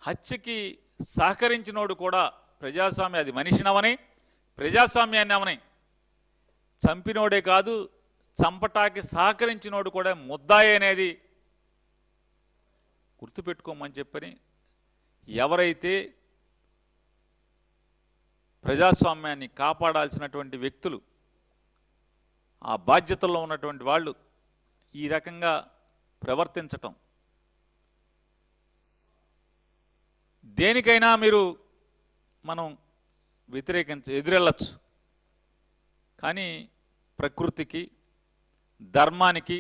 హత్యకి సహకరించినోడు కూడా ప్రజాస్వామ్య అది మనిషినవని ప్రజాస్వామ్యాన్ని అవని చంపినోడే కాదు చంపటాకి సహకరించినోడు కూడా ముద్దాయి అనేది గుర్తుపెట్టుకోమని చెప్పని ఎవరైతే ప్రజాస్వామ్యాన్ని కాపాడాల్సినటువంటి వ్యక్తులు ఆ బాధ్యతల్లో ఉన్నటువంటి వాళ్ళు ఈ రకంగా ప్రవర్తించటం దేనికైనా మనం ఎదురెళ్ళచ్చు కానీ ప్రకృతికి ధర్మానికి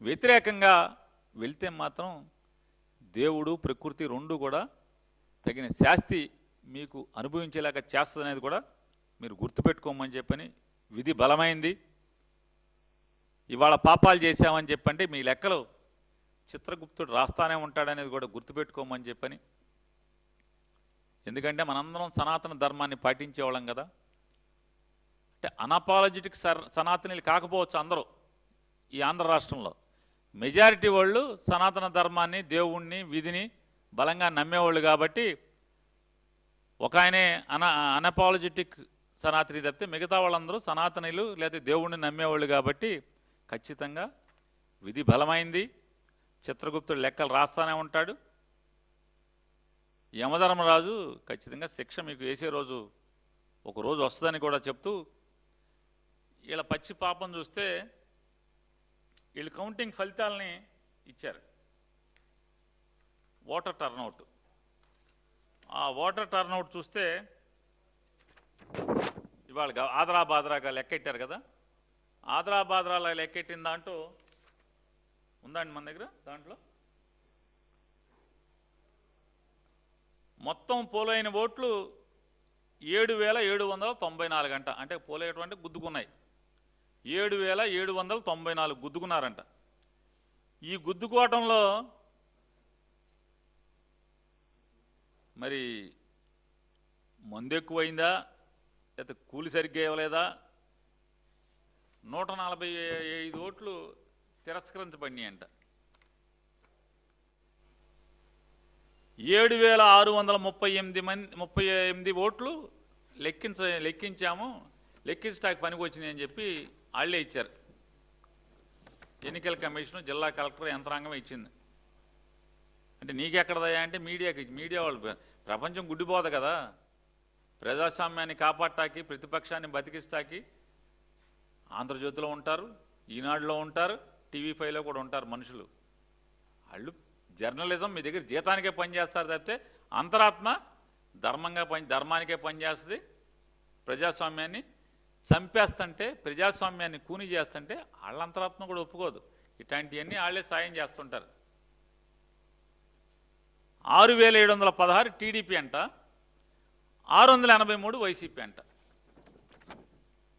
వ్యతిరేకంగా వెళ్తే మాత్రం దేవుడు ప్రకృతి రెండు కూడా తగిన శాస్తి మీకు అనుభవించేలాగా చేస్తుందనేది కూడా మీరు గుర్తుపెట్టుకోమని చెప్పని విధి బలమైంది. ఇవాళ పాపాలు చేశామని చెప్పంటే మీ లెక్కలు చిత్రగుప్తుడు రాస్తానే ఉంటాడనేది కూడా గుర్తుపెట్టుకోమని చెప్పని. ఎందుకంటే మనందరం సనాతన ధర్మాన్ని పాటించేవాళ్ళం కదా. అంటే అన్అపాలజెటిక్ సనాతనీయులు కాకపోవచ్చు అందరూ ఈ ఆంధ్ర రాష్ట్రంలో. మెజారిటీ వాళ్ళు సనాతన ధర్మాన్ని దేవుణ్ణి విధిని బలంగా నమ్మేవాళ్ళు కాబట్టి ఒక ఆయనే అన్అపాలజెటిక్ సనాతని తప్పితే మిగతా వాళ్ళందరూ సనాతనీయులు లేదా దేవుణ్ణి నమ్మేవాళ్ళు కాబట్టి ఖచ్చితంగా విధి బలమైంది. చిత్రగుప్తుడు లెక్కలు రాస్తానే ఉంటాడు. యమధర్మరాజు ఖచ్చితంగా శిక్ష మీకు వేసే రోజు ఒక రోజు వస్తుందని కూడా చెప్తూ వీళ్ళ పచ్చి పాపం చూస్తే వీళ్ళు కౌంటింగ్ ఫలితాలని ఇచ్చారు. ఓటర్ టర్నౌట్, ఆ ఓటర్ టర్నౌట్ చూస్తే ఇవాళ ఆదరాబాద్రాగా లెక్కెట్టారు కదా. ఆదరాబాద్రాలా లెక్కెట్టిన దాంట్లో ఉందండి మన దగ్గర. దాంట్లో మొత్తం పోలైన ఓట్లు 7,794 అంట. అంటే పోలేటువంటి గుద్దుకున్నాయి 7,794 గుద్దుకున్నారంట. ఈ గుద్దుకోవటంలో మరి మందు ఎక్కువైందా లేకపోతే కూలి సరిగ్గా ఇవ్వలేదా 145 ఓట్లు తిరస్కరించబడినాయి అంట. 7,638 ఓట్లు లెక్కించాము, లెక్కించడానికి పనికి వచ్చినాయి అని చెప్పి వాళ్ళే ఇచ్చారు. ఎన్నికల కమిషన్ జిల్లా కలెక్టర్ యంత్రాంగం ఇచ్చింది. అంటే నీకెక్కడదయా అంటే మీడియా వాళ్ళు ప్రపంచం గుడ్డిపోదు కదా. ప్రజాస్వామ్యాన్ని కాపాడటానికి ప్రతిపక్షాన్ని బతికిస్తాకి ఆంధ్రజ్యోతిలో ఉంటారు, ఈనాడులో ఉంటారు, టీవీ5లో కూడా ఉంటారు మనుషులు. వాళ్ళు జర్నలిజం మీ దగ్గర జీతానికే పనిచేస్తారు తప్పితే అంతరాత్మ ధర్మానికే పనిచేస్తుంది. ప్రజాస్వామ్యాన్ని చంపేస్తుంటే ప్రజాస్వామ్యాన్ని కూని చేస్తుంటే వాళ్ళ అంతరాత్మ కూడా ఒప్పుకోదు. ఇట్లాంటివన్నీ వాళ్ళే సాయం చేస్తుంటారు. 6,716 టీడీపీ అంట, 683 వైసీపీ అంట.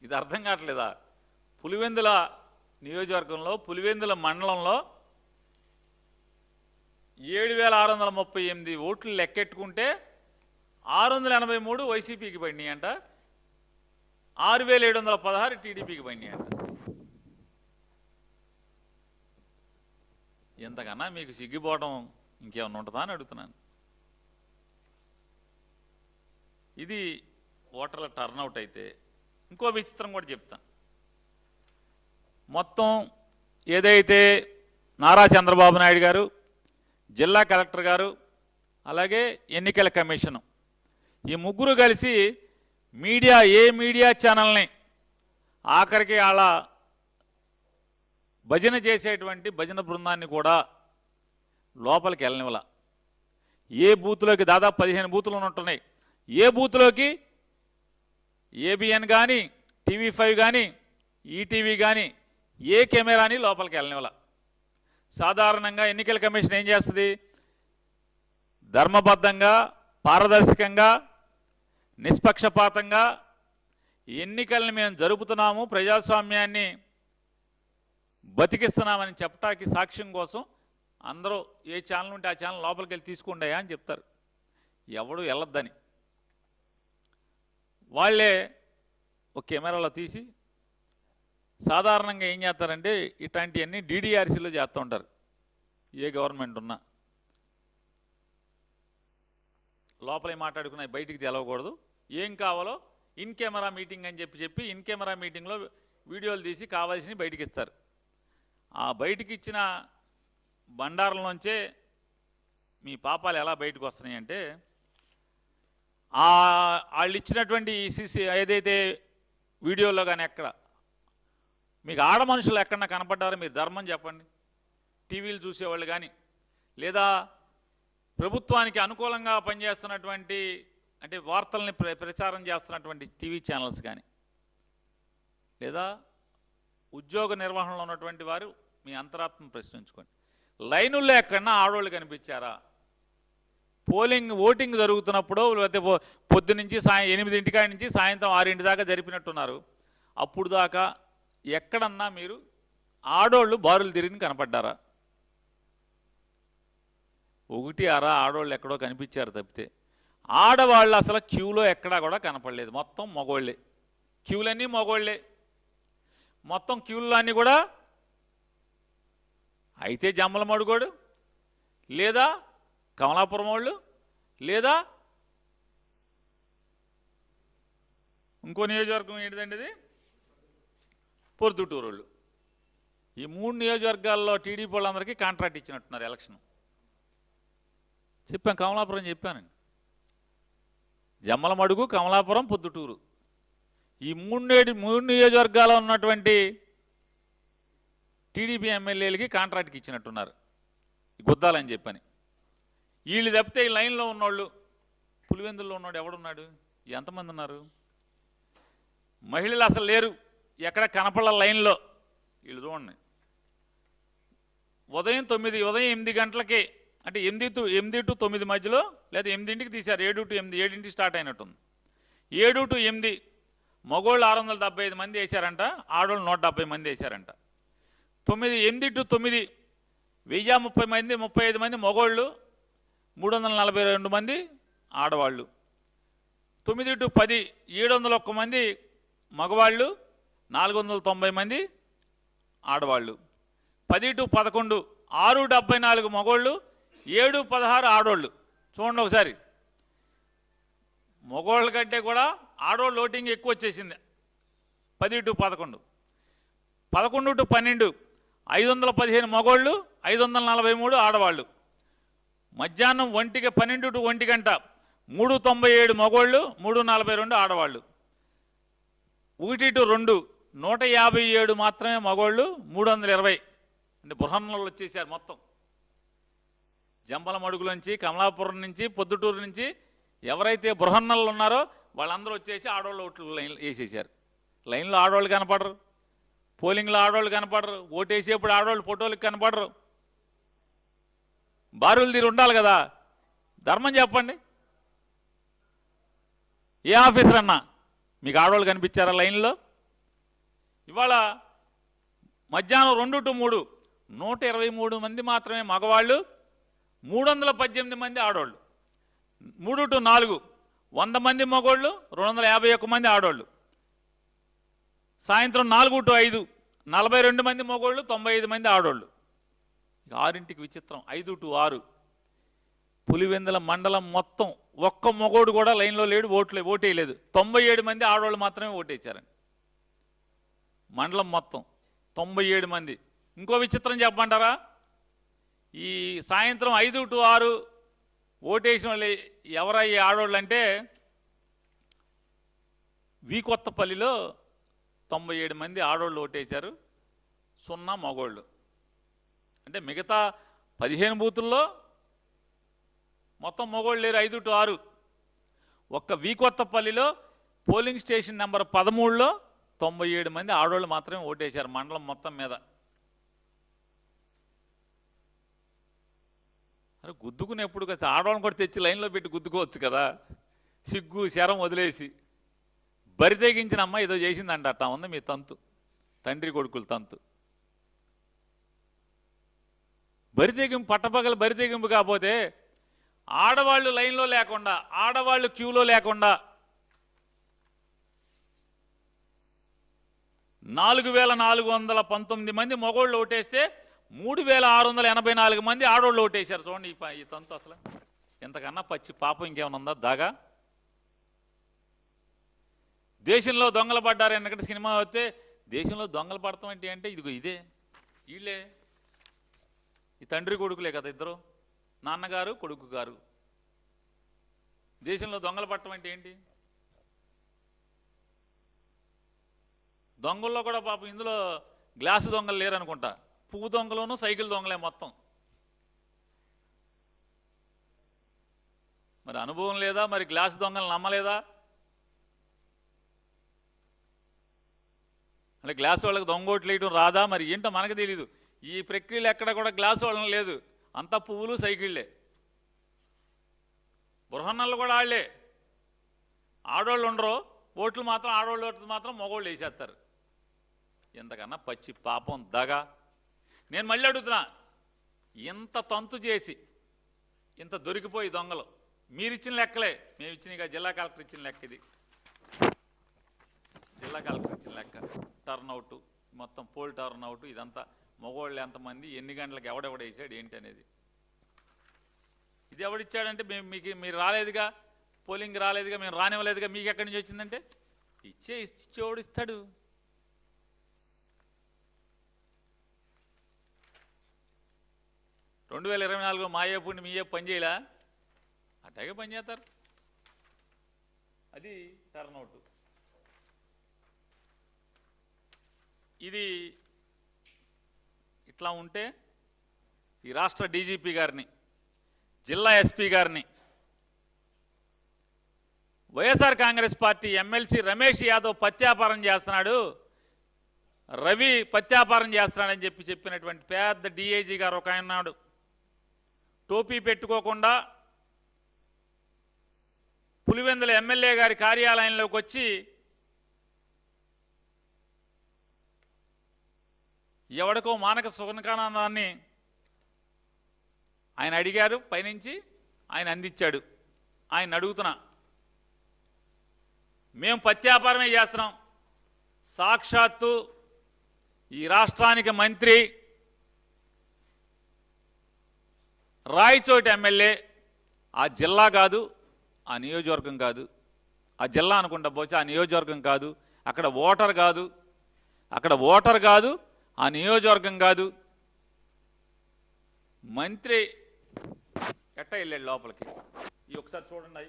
ఇది అర్థం కావట్లేదా? పులివెందుల నియోజకవర్గంలో పులివెందుల మండలంలో 7,638 ఓట్లు లెక్కెట్టుకుంటే 683 వైసీపీకి పడినాయి అంట, 6,716 టీడీపీకి పడినాయి అంట. ఎంతకన్నా మీకు సిగ్గిపోవడం ఇంకేమన్నా ఉంటుందా అని అడుగుతున్నాను. ఇది ఓటర్ల టర్నౌట్ అయితే ఇంకో విచిత్రం కూడా చెప్తాను. మొత్తం ఏదైతే నారా చంద్రబాబు నాయుడు గారు, జిల్లా కలెక్టర్ గారు, అలాగే ఎన్నికల కమిషను ఈ ముగ్గురు కలిసి ఏ మీడియా ఛానల్ని ఆఖరికి వాళ్ళ భజన చేసేటువంటి భజన బృందాన్ని కూడా లోపలికి వెళ్ళనివ్వాల. ఏ బూత్లోకి దాదాపు 15 బూతులు ఉంటున్నాయి. ఏ బూత్లోకి ఏబిఎన్ కానీ టీవీ5 కానీ ఈటీవీ కానీ ఏ కెమెరాని లోపలికి వెళ్ళనివ్వాల. సాధారణంగా ఎన్నికల కమిషన్ ఏం చేస్తుంది? ధర్మబద్ధంగా, పారదర్శకంగా, నిష్పక్షపాతంగా ఎన్నికల్ని మేము జరుపుతున్నాము, ప్రజాస్వామ్యాన్ని బతికిస్తున్నామని చెప్పటానికి సాక్ష్యం కోసం అందరూ ఏ ఛానల్ ఉంటే ఆ ఛానల్ లోపలికి వెళ్ళి తీసుకుంటాయా అని చెప్తారు. ఎవడు వెళ్ళొద్దని వాళ్ళే ఒక కెమెరాలో తీసి సాధారణంగా ఏం చేస్తారంటే ఇట్లాంటివన్నీ డీడీఆర్సీలో చేస్తూ ఉంటారు. ఏ గవర్నమెంట్ ఉన్నా లోపలే మాట్లాడుకున్నాయి బయటికి తెలవకూడదు. ఏం కావాలో ఇన్ కెమెరా మీటింగ్ అని చెప్పి ఇన్ కెమెరా మీటింగ్లో వీడియోలు తీసి కావాల్సినవి బయటికి ఇస్తారు. ఆ బయటికి ఇచ్చిన బండారంలోంచే మీ పాపాలు ఎలా బయటకు వస్తున్నాయి అంటే, వాళ్ళు ఇచ్చినటువంటి సీసీ ఏదైతే వీడియోలో కానీ ఎక్కడ మీకు ఆడ మనుషులు ఎక్కడన్నా కనపడ్డారో మీరు ధర్మం చెప్పండి. టీవీలు చూసేవాళ్ళు కానీ, లేదా ప్రభుత్వానికి అనుకూలంగా పనిచేస్తున్నటువంటి అంటే వార్తల్ని ప్రచారం చేస్తున్నటువంటి టీవీ ఛానల్స్ కానీ, లేదా ఉద్యోగ నిర్వహణలో ఉన్నటువంటి వారు మీ అంతరాత్మను ప్రశ్నించుకోండి. లైనుల్లో ఎక్కడన్నా ఆడవాళ్ళు కనిపించారా? ఓటింగ్ జరుగుతున్నప్పుడు లేకపోతే పొద్దునుంచి 8 నుంచి సాయంత్రం 6 దాకా జరిపినట్టున్నారు. అప్పుడు దాకా ఎక్కడన్నా మీరు ఆడోళ్ళు బారులు తిరిగి కనపడ్డారా? 1 ఆడవాళ్ళు ఎక్కడో కనిపించారు తప్పితే ఆడవాళ్ళు అసలు క్యూలో ఎక్కడా కూడా కనపడలేదు. మొత్తం మగోళ్ళే, క్యూలన్నీ మగోళ్ళే, మొత్తం క్యూల్లో అన్నీ కూడా అయితే జమ్మల మడుగోడు, లేదా కమలాపురం వాళ్ళు, లేదా ఇంకో నియోజకవర్గం ఏంటిదండి ఇది, పొద్దుటూరు వాళ్ళు. ఈ 3 నియోజకవర్గాల్లో టీడీపీ వాళ్ళందరికీ కాంట్రాక్ట్ ఇచ్చినట్టున్నారు ఎలక్షన్. చెప్పాను, కమలాపురం చెప్పానండి. జమ్మలమడుగు, కమలాపురం, పొద్దుటూరు ఈ 3 నియోజకవర్గాల్లో ఉన్నటువంటి టీడీపీ ఎమ్మెల్యేలకి కాంట్రాక్ట్కి ఇచ్చినట్టున్నారు గుద్దాలని చెప్పని. వీళ్ళు తప్పితే ఈ లైన్లో ఉన్నోళ్ళు, పులివెందుల్లో ఉన్నోడు ఎవడున్నాడు? ఎంతమంది ఉన్నారు? మహిళలు అసలు లేరు, ఎక్కడ కనపడ లైన్లో. వీళ్ళు చూడండి, ఉదయం 8 గంటలకి అంటే 8 to 9 మధ్యలో, లేదా 8ంటికి తీశారు. 7 to 8, 7ంటికి స్టార్ట్ అయినట్టుంది. 7 to 8 మగోళ్ళు 675 మంది వేశారంట, ఆడవాళ్ళు 170 మంది వేశారంట. 8 to 9 1030 మంది, 35 మంది మగోళ్ళు, 342 మంది ఆడవాళ్ళు. 9 to 10 701 మంది మగవాళ్ళు, 490 మంది ఆడవాళ్ళు. 10 to 11 674 మగోళ్ళు, 716 ఆడోళ్ళు. చూడండి ఒకసారి, మగోళ్ళ కంటే కూడా ఆడోళ్ళు ఓటింగ్ ఎక్కువ వచ్చేసింది. 10 to 11 11 to 12 515 మగోళ్ళు, 543 ఆడవాళ్ళు. మధ్యాహ్నం 12 to 1 గంట 397 మగోళ్ళు, 342 ఆడవాళ్ళు. 1 to 2 157 మాత్రమే మగోళ్ళు, 320 అంటే బృహన్నలు వచ్చేసారు మొత్తం. జంబలమడుగులోంచి, కమలాపురం నుంచి, పొద్దుటూరు నుంచి ఎవరైతే బృహన్నలు ఉన్నారో వాళ్ళందరూ వచ్చేసి ఆడవాళ్ళు ఓట్లు లైన్ వేసేసారు. లైన్లో ఆడవాళ్ళు కనపడరు, పోలింగ్లో ఆడవాళ్ళు కనపడరు, ఓటేసేప్పుడు ఆడవాళ్ళు ఫోటోలకు కనపడరు. బారులు తీరు ఉండాలి కదా, ధర్మం చెప్పండి. ఏ ఆఫీసర్ అన్నా మీకు ఆడవాళ్ళు కనిపించారా లైన్లో? ఇవాళ మధ్యాహ్నం 2 to 3 123 మంది మాత్రమే మగవాళ్ళు, 318 మంది ఆడవాళ్ళు. 3 to 4 100 మంది మగవాళ్ళు, 251 మంది ఆడవాళ్ళు. సాయంత్రం 4 to 5 42 మంది మగవాళ్ళు, 95 మంది ఆడవాళ్ళు. 6ంటికి విచిత్రం, 5 to 6 పులివెందుల మండలం మొత్తం ఒక్క మగోడు కూడా లైన్లో లేడు, ఓటేయలేదు. 97 మంది ఆడవాళ్ళు మాత్రమే ఓటేశారండి. మండలం మొత్తం 97 మంది. ఇంకో విచిత్రం చెప్పమంటారా? ఈ సాయంత్రం 5 to 6 ఓటేసిన వాళ్ళు ఎవరయ్యే ఆడవాళ్ళు అంటే, కొత్తపల్లిలో 97 మంది ఆడవాళ్ళు ఓటేశారు, 0 మగోళ్ళు. అంటే మిగతా 15 బూతుల్లో మొత్తం మగోళ్ళు లేరు. 5 to 6 ఒక్క కొత్తపల్లిలో పోలింగ్ స్టేషన్ నెంబర్ 13లో 97 మంది ఆడవాళ్ళు మాత్రమే ఓటేశారు మండలం మొత్తం మీద. అరే గుద్దుకునేప్పుడు కదా ఆడవాళ్ళని కూడా తెచ్చి లైన్లో పెట్టి గుద్దుకోవచ్చు కదా, సిగ్గు శరం వదిలేసి. బరితెగించిన అమ్మ ఏదో చేసిందంట, అట్టా ఉంది మీ తంతు, తండ్రి కొడుకులు తంతు. బరితెగింపు, పట్టపగల బరితెగింపు కాకపోతే ఆడవాళ్ళు లైన్లో లేకుండా, ఆడవాళ్ళు క్యూలో లేకుండా 4419 మంది మగోళ్ళు ఓటేస్తే 3684 మంది ఆడవాళ్ళు ఓటేశారు. చూడండి ఈ తంతు అసలు ఇంతకన్నా పచ్చి పాపం ఇంకేమైనా ఉందా దాగా? దేశంలో దొంగలు పడ్డారు ఎన్నకటి సినిమా వస్తే దేశంలో దొంగలు పడతాం అంటే ఇదిగో ఇదే వీళ్ళే, ఈ తండ్రి కొడుకులే కదా ఇద్దరు, నాన్నగారు కొడుకు గారు. దేశంలో దొంగలు పట్టడం అంటే ఏంటి? దొంగల్లో కూడా పాపం ఇందులో గ్లాసు దొంగలు లేరనుకుంటా, పువ్వు దొంగలోనూ సైకిల్ దొంగలే మొత్తం. మరి అనుభవం లేదా? మరి గ్లాసు దొంగలు నమ్మలేదా? అంటే గ్లాసు వాళ్ళకి దొంగోట్లు వేయడం రాదా? మరి ఏంటో మనకు తెలీదు. ఈ ప్రక్రియలు ఎక్కడ కూడా గ్లాసు వాళ్ళని లేదు, అంతా పువ్వులు సైకిళ్ళే. బృహన్నలు కూడా వాళ్ళే, ఆడవాళ్ళు ఉండరు, ఓట్లు మాత్రం ఆడవాళ్ళు ఓట్లు మాత్రం మగవాళ్ళు వేసేస్తారు. ఎంతకన్నా పచ్చి పాపం దగా. నేను మళ్ళీ అడుగుతున్నా, ఇంత తంతు చేసి ఇంత దొరికిపోయి దొంగలు మీరిచ్చిన లెక్కలే, మేము ఇచ్చిన జిల్లా కలెక్టర్ ఇచ్చిన లెక్క, ఇది జిల్లా కలెక్టర్ ఇచ్చిన లెక్క. టర్న్అవుట్ మొత్తం పోల్ టర్న్అవుట్ ఇదంతా మగవాళ్ళు ఎంతమంది, ఎన్ని గంటలకు ఎవడెవడ వేసాడు ఏంటి అనేది. ఇది ఎవడిచ్చాడంటే మీరు రాలేదుగా, పోలింగ్ రాలేదుగా, మేము రానివ్వలేదుగా, మీకు ఎక్కడి నుంచి వచ్చిందంటే ఇచ్చేవాడు ఇస్తాడు. రెండు 2024 మాయేపుడిని మీయే పని చేయలా, అట్టాగే పనిచేస్తారు. అది టర్న్అవుట్. ఇది ఇట్లా ఉంటే ఈ రాష్ట్ర డీజీపీ గారిని, జిల్లా ఎస్పీ గారిని, వైఎస్ఆర్ కాంగ్రెస్ పార్టీ ఎమ్మెల్సీ రమేష్ యాదవ్ పత్యాపారం చేస్తున్నాడు, రవి పత్యాపారం చేస్తున్నాడని చెప్పినటువంటి పెద్ద డిఐజీ గారు ఒక ఆయన ఉన్నాడు. టోపీ పెట్టుకోకుండా పులివెందుల ఎమ్మెల్యే గారి కార్యాలయంలోకి వచ్చి ఎవడికో మానక సుగనకానందాన్ని ఆయన అడిగారు, పైనుంచి ఆయన అందించాడు. ఆయన అడుగుతున్నా, మేము పత్యాపారమే చేస్తున్నాం, సాక్షాత్తు ఈ రాష్ట్రానికి మంత్రి, రాయచోటి ఎమ్మెల్యే, ఆ జిల్లా కాదు, ఆ నియోజకవర్గం కాదు, ఆ జిల్లా అనుకుంటా పోతే ఆ నియోజకవర్గం కాదు, అక్కడ ఓటర్ కాదు, ఆ నియోజకవర్గం కాదు, మంత్రి ఎట్టా వెళ్ళాడు లోపలికి. ఈ ఒకసారి చూడండి,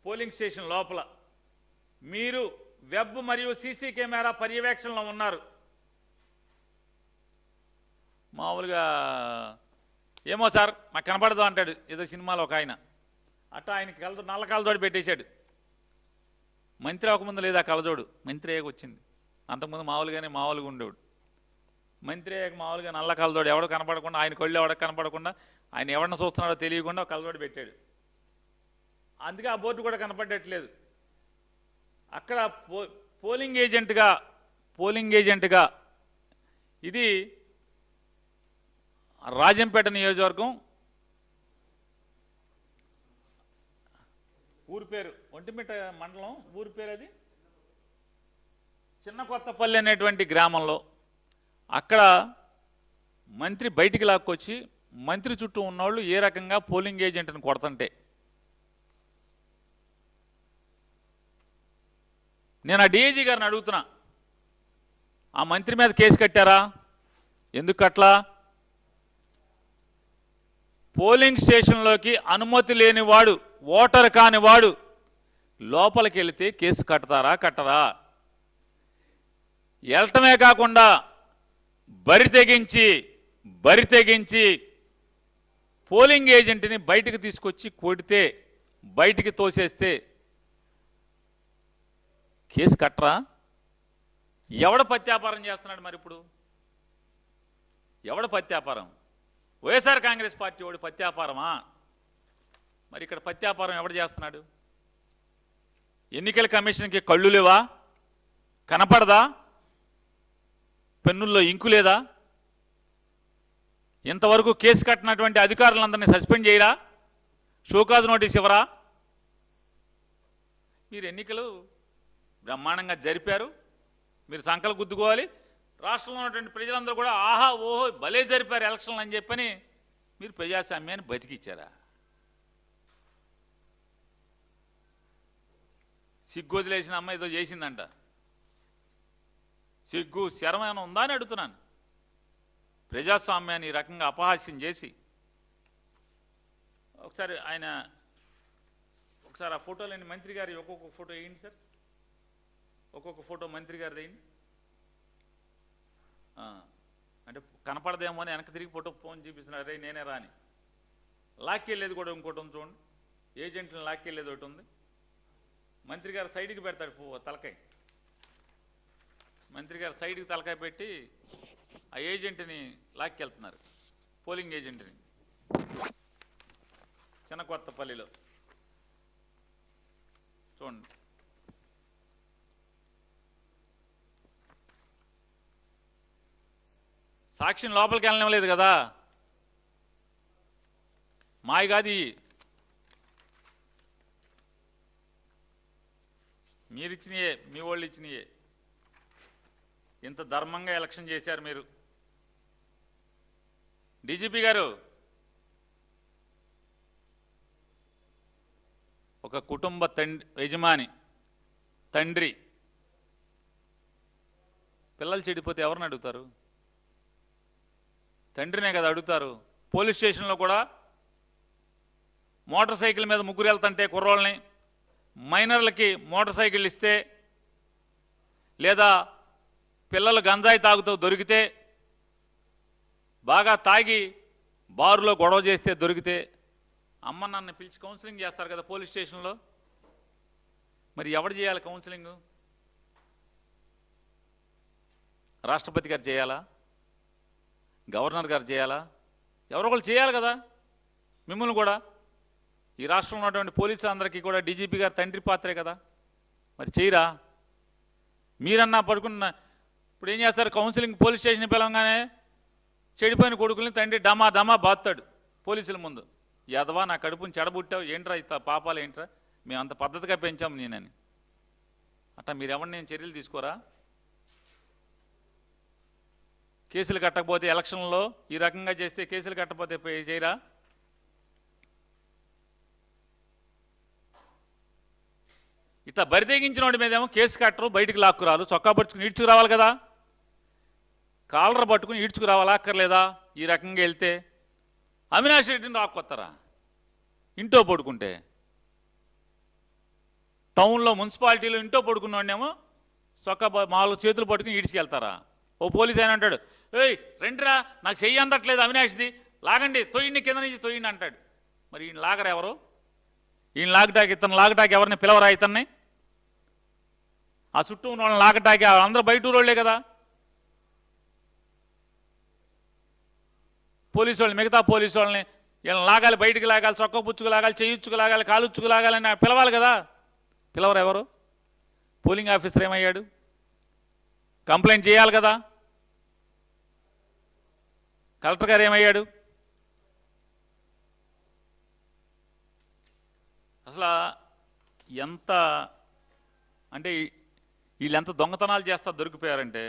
పోలింగ్ స్టేషన్ లోపల మీరు వెబ్ మరియు సీసీ కెమెరా పర్యవేక్షణలో ఉన్నారు. మామూలుగా ఏమో సార్ మాకు కనపడదు అంటాడు ఏదో సినిమాలో ఒక ఆయన, అట్టా ఆయనకి నల్ల కళ్ళజోడు పెట్టేశాడు. మంత్రి అవ్వకముందు లేదా కళ్ళజోడు, మంత్రి అయ్యాక వచ్చింది. అంతకుముందు మామూలుగా ఉండేవాడు. మంత్రి అయ్యాక మామూలుగా నల్ల కళ్ళజోడు, ఎవడో కనపడకుండా, ఆయన కళ్ళు ఎవడో కనపడకుండా, ఆయన ఎవరిని చూస్తున్నాడో తెలియకుండా ఒక కళ్ళజోడు పెట్టాడు. అందుకే ఆ బోర్డు కూడా కనపడట్లేదు. అక్కడ పోలింగ్ ఏజెంట్గా ఇది రాజంపేట నియోజకవర్గం, ఊరి పేరు ఒంటిమిట్ట మండలం, ఊరి పేరు అది చిన్న కొత్తపల్లి అనేటువంటి గ్రామంలో. అక్కడ మంత్రి బయటికి లాక్కొచ్చి మంత్రి చుట్టూ ఉన్నవాళ్ళు ఏ రకంగా పోలింగ్ ఏజెంట్ని కొడుతుంటే నేను ఆ డిఐజీ గారిని అడుగుతున్నా, ఆ మంత్రి మీద కేసు కట్టారా? ఎందుకు కట్లా? పోలింగ్ స్టేషన్లోకి అనుమతి లేనివాడు, ఓటర్ కానివాడు లోపలికి వెళితే కేసు కట్టతారా కట్టరా? వెళ్ళటమే కాకుండా బరి తెగించి పోలింగ్ ఏజెంట్ని బయటికి తీసుకొచ్చి కొడితే, బయటికి తోసేస్తే కేసు కట్టరా? ఎవడ పత్యాపారం చేస్తున్నాడు? మరి ఇప్పుడు ఎవడ పత్యాపారం? వైఎస్ఆర్ కాంగ్రెస్ పార్టీ వాడు పత్యాపారమా? మరి ఇక్కడ పత్యాపారం ఎవడు చేస్తున్నాడు? ఎన్నికల కమిషన్కి కళ్ళు లేవా? కనపడదా? పెన్నుల్లో ఇంకు లేదా? ఇంతవరకు కేసు కట్టినటువంటి అధికారులందరినీ సస్పెండ్ చేయరా? షోకాజ్ నోటీస్ ఇవ్వరా? మీరు ఎన్నికలు బ్రహ్మాండంగా జరిపారు, మీరు సంకలు గుద్దుకోవాలి. రాష్ట్రంలో ఉన్నటువంటి ప్రజలందరూ కూడా ఆహా ఓహో భలే జరిపారు ఎలక్షన్లు అని చెప్పని మీరు ప్రజాస్వామ్యాన్ని బతికిచ్చారా? సిగ్గు వదిలేసిన అమ్మాయి ఏదో చేసిందంట. సిగ్గు శరం ఏమైనా ఉందా అని అడుగుతున్నాను. ప్రజాస్వామ్యాన్ని ఈ రకంగా అపహాస్యం చేసి ఒకసారి ఆ ఫోటోలన్నీ మంత్రి గారి ఒక్కొక్క ఫోటో వేయండి సార్. ఒక్కొక్క ఫోటో మంత్రి గారిది వేయండి. అంటే కనపడదేమో అని వెనక్కి తిరిగి ఫోన్ చూపిస్తున్నారు. అరే నేనే రాని. లాక్కెళ్ళేది కూడా ఇంకోటి ఉంది చూడండి. ఏజెంట్ని లాక్కెళ్ళేది ఒకటి ఉంది. మంత్రి గారు సైడ్కి పెడతాడు తలకాయ. మంత్రి గారు సైడ్కి తలకాయ పెట్టి ఆ ఏజెంట్ని లాక్కెళ్తున్నారు, పోలింగ్ ఏజెంట్ని, చిన్నకొత్తపల్లిలో చూడండి. సాక్షిని లోపలికి వెళ్ళనివ్వలేదు కదా. మాయ కాదు, మీరిచ్చినయే, మీ వాళ్ళు ఇచ్చినయే. ఇంత ధర్మంగా ఎలక్షన్ చేశారు మీరు. డీజీపీ గారు, ఒక కుటుంబ యజమాని, తండ్రి, పిల్లలు చెడిపోతే ఎవరిని అడుగుతారు? తండ్రినే కదా అడుగుతారు. పోలీస్ స్టేషన్లో కూడా మోటార్ సైకిల్ మీద ముగ్గురు వెళ్తుంటే కుర్రోళ్ళని, మైనర్లకి మోటార్ సైకిల్ ఇస్తే, లేదా పిల్లలు గంజాయి తాగుతూ దొరికితే, బాగా తాగి బారులో గొడవ చేస్తే దొరికితే అమ్మ నన్ను పిలిచి కౌన్సిలింగ్ చేస్తారు కదా పోలీస్ స్టేషన్లో. మరి ఎవరు చేయాలి కౌన్సిలింగ్? రాష్ట్రపతి గారు చేయాలా? గవర్నర్ గారు చేయాలా? ఎవరో ఒకళ్ళు చేయాలి కదా. మిమ్మల్ని కూడా, ఈ రాష్ట్రంలో ఉన్నటువంటి పోలీసులందరికీ కూడా డీజీపీ గారు తండ్రి పాత్రే కదా. మరి చేయరా? మీరన్నా పడుకున్న ఇప్పుడు ఏం చేస్తారు? కౌన్సిలింగ్ పోలీస్ స్టేషన్ పిలవగానే చెడిపోయిన కొడుకుల్ని తండ్రి డమా డమా బాత్తాడు పోలీసుల ముందు. యాదవా, నా కడుపుని చెడబుట్టావు, ఏంట్రా ఇంత పాపాలు, ఏంట్రా, మేము అంత పద్ధతిగా పెంచాము నేనని. అట్లా మీరు ఎవరిని చర్యలు తీసుకోరా? కేసులు కట్టకపోతే ఎలక్షన్లో ఈ రకంగా చేస్తే కేసులు కట్టకపోతే చేయరా? ఇట్లా బరితెగించిన వాడి మీదేమో కేసు కట్టరు, బయటికి లాక్కురాలు, చొక్కా పట్టుకుని ఈడ్చుకురావాలి కదా. కాలర్ పట్టుకుని ఈడ్చుకురావాలా అక్కర్లేదా? ఈ రకంగా వెళ్తే అవినాష్ రెడ్డిని రాక్కొస్తారా ఇంట్లో పడుకుంటే? టౌన్లో మున్సిపాలిటీలో ఇంట్లో పడుకున్నవాడినేమో చొక్కా మామూలు చేతులు పట్టుకుని ఈడ్చుకెళ్తారా? ఓ పోలీస్ ఆయన అంటాడు, ఏయ్ రండిరా, నాకు చెయ్యి అందట్లేదు అవినాష్ది, లాగండి, తొయ్యండి, కింద నుంచి తొయ్యండి అంటాడు. మరి ఈయన లాగరా ఎవరు? ఈయన లాగటాకి, ఇతను లాగటాకి ఎవరిని పిలవరా? ఇతన్ని ఆ చుట్టూ ఉన్న వాళ్ళని లాగటాకి అందరూ బయట ఊరోళ్లే కదా. పోలీసు వాళ్ళని, మిగతా పోలీసు వాళ్ళని వీళ్ళని లాగాలి, బయటికి లాగాలి, చొక్క పుచ్చుకు లాగాలి, చెయ్యుచ్చుకు లాగాలి, కాలుచ్చుకు లాగాలని పిలవాలి కదా. పిలవరు ఎవరు? పోలింగ్ ఆఫీసర్ ఏమయ్యాడు? కంప్లైంట్ చేయాలి కదా. కలెక్టర్ గారు ఏమయ్యాడు? అసలు ఎంత అంటే వీళ్ళు ఎంత దొంగతనాలు చేస్తా దొరికిపోయారంటే,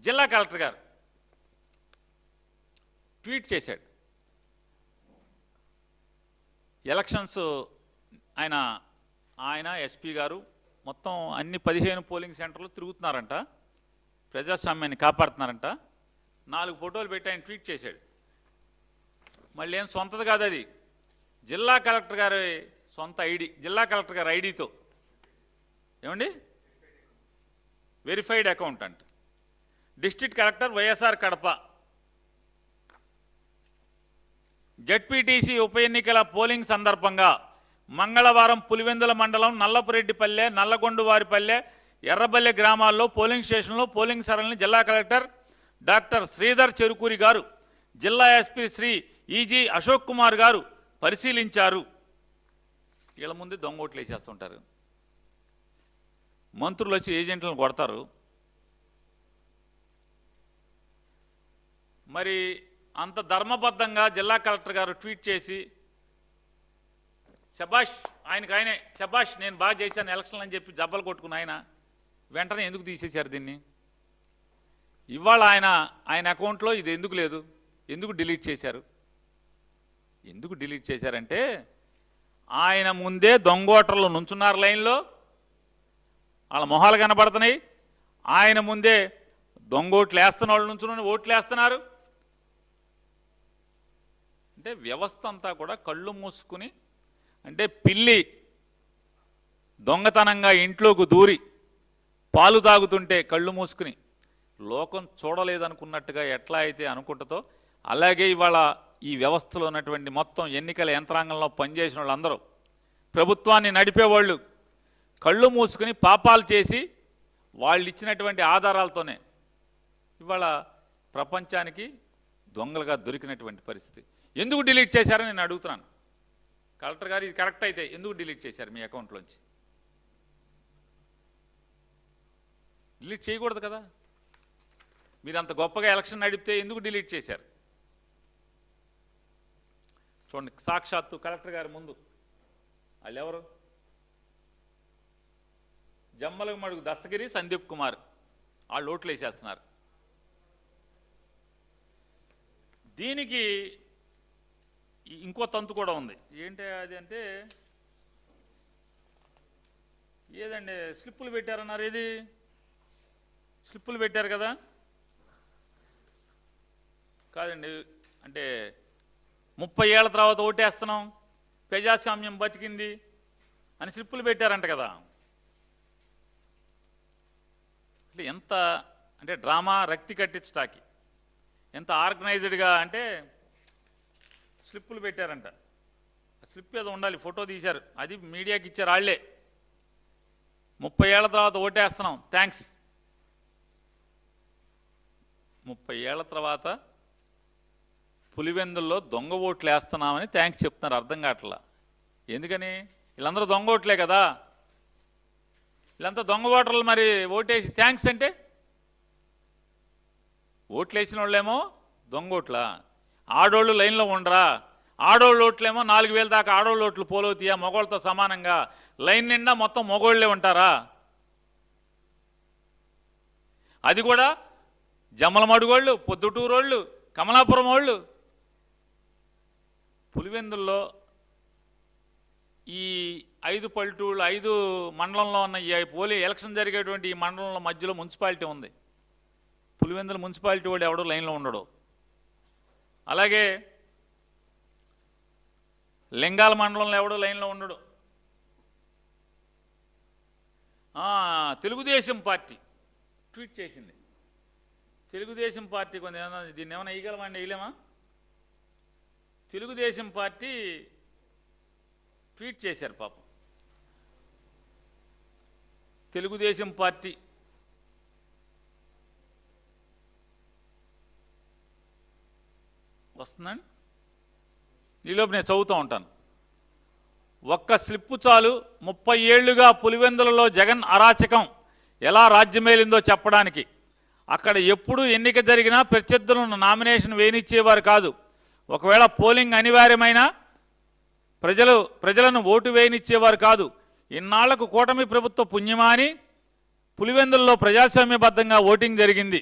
జిల్లా కలెక్టర్ గారు ట్వీట్ చేశాడు. ఎలక్షన్స్ ఆయన ఎస్పీ గారు మొత్తం అన్ని 15 పోలింగ్ సెంటర్లు తిరుగుతున్నారంట, ప్రజాస్వామ్యాన్ని కాపాడుతున్నారంట. 4 ఫోటోలు పెట్టి ఆయన ట్వీట్ చేశాడు. మళ్ళీ ఏం సొంతది కాదు, అది జిల్లా కలెక్టర్ గారి సొంత ఐడి, జిల్లా కలెక్టర్ గారి ఐడితో. ఏమండి? వెరిఫైడ్ అకౌంట్ అంట. District collector YSR Kadapa. ZPTC ఉప ఎన్నికల పోలింగ్ సందర్భంగా మంగళవారం పులివెందుల మండలం నల్లపురెడ్డిపల్లె, నల్లగొండువారిపల్లె, ఎర్రబల్లె గ్రామాల్లో పోలింగ్ స్టేషన్లో పోలింగ్ సరళిని జిల్లా కలెక్టర్ డాక్టర్ శ్రీధర్ చెరుకూరి గారు, జిల్లా ఎస్పీ శ్రీ ఈజీ అశోక్ కుమార్ గారు పరిశీలించారు. వీళ్ళ ముందు దొంగ ఓట్లు వేసేస్తుంటారు. మంత్రులు వచ్చి ఏజెంట్లను కొడతారు. మరి అంత ధర్మబద్ధంగా జిల్లా కలెక్టర్ గారు ట్వీట్ చేసి, శబాష్, ఆయనే శబాష్, నేను బాగా చేశాను ఎలక్షన్లు అని చెప్పి జబ్బలు కొట్టుకుని ఆయన వెంటనే ఎందుకు తీసేశారు దీన్ని? ఇవాళ ఆయన అకౌంట్లో ఇది ఎందుకు లేదు? ఎందుకు డిలీట్ చేశారు? ఎందుకు డిలీట్ చేశారంటే, ఆయన ముందే దొంగోటర్లు నుంచున్నారు లైన్లో, వాళ్ళ మొహాలు కనబడుతున్నాయి. ఆయన ముందే దొంగ ఓట్లు వేస్తున్న వాళ్ళు నుంచి ఓట్లు వేస్తున్నారు. అంటే వ్యవస్థ అంతా కూడా కళ్ళు మూసుకుని, అంటే పిల్లి దొంగతనంగా ఇంట్లోకి దూరి పాలు తాగుతుంటే కళ్ళు మూసుకుని లోకం చూడలేదనుకున్నట్టుగా ఎట్లా అయితే అనుకుంటుందో, అలాగే ఇవాళ ఈ వ్యవస్థలో ఉన్నటువంటి మొత్తం ఎన్నికల యంత్రాంగంలో పనిచేసిన వాళ్ళందరూ, ప్రభుత్వాన్ని నడిపేవాళ్ళు కళ్ళు మూసుకుని పాపాలు చేసి వాళ్ళు ఇచ్చినటువంటి ఆధారాలతోనే ఇవాళ ప్రపంచానికి దొంగలుగా దొరికినటువంటి పరిస్థితి. ఎందుకు డిలీట్ చేశారని నేను అడుగుతున్నాను. కలెక్టర్ గారు, ఇది కరెక్ట్ అయితే ఎందుకు డిలీట్ చేశారు మీ అకౌంట్లోంచి? డిలీట్ చేయకూడదు కదా. మీరు అంత గొప్పగా ఎలక్షన్ నడిపితే ఎందుకు డిలీట్ చేశారు? చూడండి, సాక్షాత్తు కలెక్టర్ గారి ముందు వాళ్ళు ఎవరు? జమ్మలమడుగు దస్తగిరి, సందీప్ కుమార్, వాళ్ళు ఓట్లు వేసేస్తున్నారు. దీనికి ఇంకో తంతు కూడా ఉంది. ఏంటి అది అంటే, ఏదండి స్లిప్పులు పెట్టారన్నారు. ఏది స్లిప్పులు పెట్టారు కదా? కాదండి, అంటే 30 ఏళ్ల తర్వాత ఓటేస్తున్నాం, ప్రజాస్వామ్యం బతికింది అని స్లిప్పులు పెట్టారంట కదా. అంటే ఎంత అంటే డ్రామా, రక్తి కట్టించటానికి ఎంత ఆర్గనైజ్డ్గా అంటే స్లిప్పులు పెట్టారంట. స్లిప్ ఏదో ఉండాలి, ఫోటో తీశారు, అది మీడియాకి ఇచ్చారు వాళ్ళే. 30 ఏళ్ల తర్వాత ఓటేస్తున్నాం, థ్యాంక్స్. 30 ఏళ్ల తర్వాత పులివెందుల్లో దొంగ ఓట్లు వేస్తున్నామని థ్యాంక్స్ చెప్తున్నారు. అర్థం కావట్లా ఎందుకని? వీళ్ళందరూ దొంగ ఓట్లే కదా. వీళ్ళంతా దొంగ ఓటర్లు, మరి ఓటేసి థ్యాంక్స్ అంటే? ఓట్లు వేసిన వాళ్ళేమో దొంగ ఓట్లా? ఆడోళ్ళు లైన్లో ఉండరా? ఆడోళ్ళు ఓట్లేమో 4000 దాకా ఆడోళ్ళు ఓట్లు పోలవుతాయా మగోళ్ళతో సమానంగా? లైన్ నిండా మొత్తం మగోళ్లే ఉంటారా? అది కూడా జమ్మలమడుగోళ్ళు, పొద్దుటూరోళ్ళు, కమలాపురం వాళ్ళు. పులివెందుల్లో ఈ 5 పల్లెటూళ్ళు, 5 మండలంలో ఉన్న ఈ ఎలక్షన్ జరిగేటువంటి ఈ మండలంలో మధ్యలో మున్సిపాలిటీ ఉంది. పులివెందుల మున్సిపాలిటీ వాడు ఎవడో లైన్లో ఉండడు. అలాగే లింగాల మండలంలో ఎవడో లైన్లో ఉండడు. తెలుగుదేశం పార్టీ ట్వీట్ చేసింది. తెలుగుదేశం పార్టీ కొంచెం ఏమన్నా దీన్ని ఏమైనా వేయగలమండి? వేయలేమా? తెలుగుదేశం పార్టీ ట్వీట్ చేశారు పాపం. తెలుగుదేశం పార్టీ వస్తుందండి, ఈలోపు నేను చదువుతూ ఉంటాను. ఒక్క స్లిప్పు చాలు 30 ఏళ్లుగా పులివెందులలో జగన్ అరాచకం ఎలా రాజ్యమేలిందో చెప్పడానికి. అక్కడ ఎప్పుడు ఎన్నిక జరిగినా ప్రత్యర్థులను నామినేషన్ వేయనిచ్చేవారు కాదు. ఒకవేళ పోలింగ్ అనివార్యమైన ప్రజలను ఓటు వేయనిచ్చేవారు కాదు. ఇన్నాళ్లకు కూటమి ప్రభుత్వ పుణ్యమా అని పులివెందుల్లో ప్రజాస్వామ్యబద్ధంగా ఓటింగ్ జరిగింది.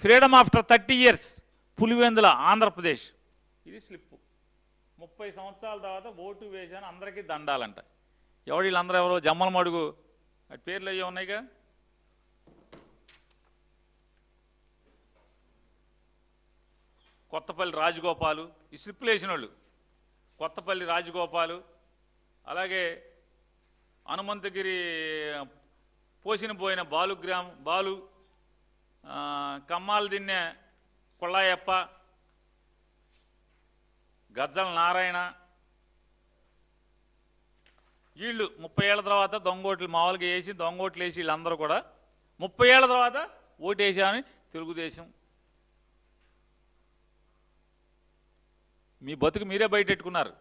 Freedom after 30 years Pulivendula, Andhra Pradesh. ఇది స్లిప్పు. 30 సంవత్సరాల తర్వాత ఓటు వేశాను, అందరికీ దండాలంట. ఎవడు వీళ్ళందరూ? ఎవరో జమ్మలమడుగు పేర్లు అయ్యే ఉన్నాయిగా. కొత్తపల్లి రాజగోపాలు, ఈ స్లిప్పులు వేసిన వాళ్ళు కొత్తపల్లి రాజగోపాలు, అలాగే హనుమంతగిరి పోసిన పోయిన బాలు, కమ్మాలు దిన్నె కొల్లాయప్ప, గజ్జల నారాయణ. వీళ్ళు 30 ఏళ్ల తర్వాత దొంగోట్లు మామూలుగా వేసి దొంగోట్లు వేసి వీళ్ళందరూ కూడా 30 ఏళ్ల తర్వాత ఓటు వేసామని తెలుగుదేశం. మీ బతుకు మీరే బయటెట్టుకున్నారు.